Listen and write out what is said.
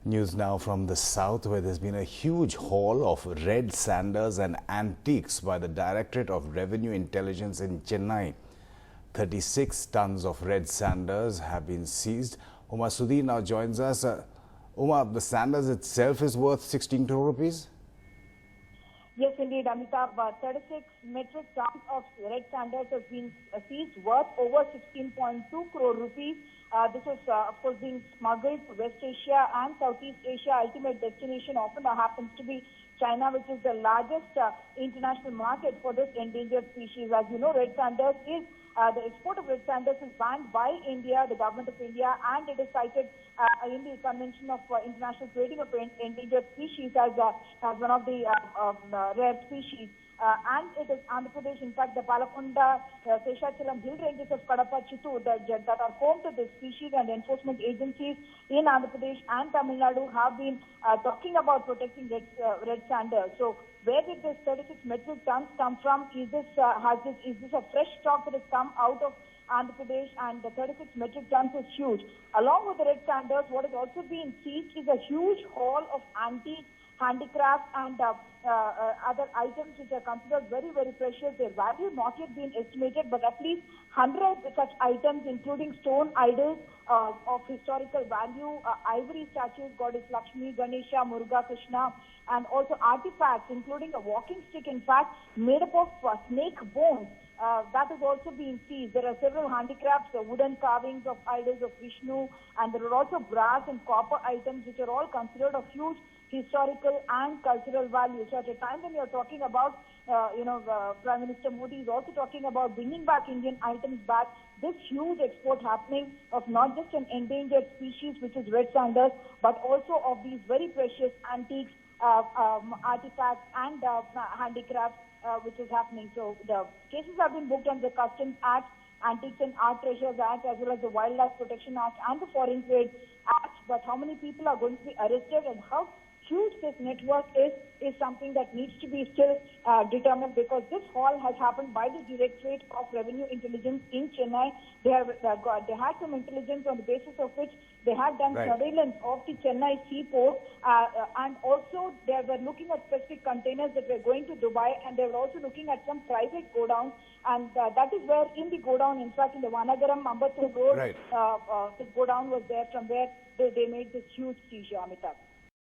News now from the south, where there's been a huge haul of red sandals and antiques by the Directorate of Revenue Intelligence in Chennai. 36 tons of red sandals have been seized. Uma Sudhi now joins us. Uma, the sandals itself is worth 16 crore rupees? Yes, indeed, Amitabh. 36 metric tons of red sandals has been seized, worth over 16.2 crore rupees. This is, of course, being smuggled to West Asia and Southeast Asia. Ultimate destination often happens to be China, which is the largest international market for this endangered species. As you know, red sandals is the export of red sandals is banned by India, the government of India, and it is cited in the Convention of International Trading of Endangered Species as one of the rare species. And it is Andhra Pradesh, in fact, the Palakonda, Seshachalam hill ranges of Kadapa, Chittoor that are home to this species, and enforcement agencies in Andhra Pradesh and Tamil Nadu have been talking about protecting red sandals. So, where did this 36 metric tons come from? Is this a fresh stock that has come out of Andhra Pradesh? And the 36 metric tons is huge. Along with the red sandals, what has also been seized is a huge haul of antique handicrafts and other items which are considered very, very precious. Their value not yet been estimated, but at least 100 such items, including stone idols of historical value, ivory statues, goddess Lakshmi, Ganesha, Muruga, Krishna, and also artifacts, including a walking stick, in fact, made up of snake bones. That is also being seized. There are several handicrafts, wooden carvings of idols of Vishnu, and there are also brass and copper items which are all considered of huge historical and cultural value. So at a time when you're talking about, Prime Minister Modi is also talking about bringing back Indian items back, this huge export happening of not just an endangered species, which is red sandals, but also of these very precious antiques, artifacts and handicrafts, which is happening. So the cases have been booked under the Customs Act, Antiques and Art Treasures Act, as well as the Wildlife Protection Act and the Foreign Trade Act. But how many people are going to be arrested and how huge this network is something that needs to be still determined, because this haul has happened by the Directorate of Revenue Intelligence in Chennai. They had some intelligence on the basis of which they had done surveillance of the Chennai seaport, and also they were looking at specific containers that were going to Dubai, and they were also looking at some private godowns, and that is where in the godown, in fact in the Vanagaram Ambattur Road, the godown was there from where they made this huge seizure, Amitabh.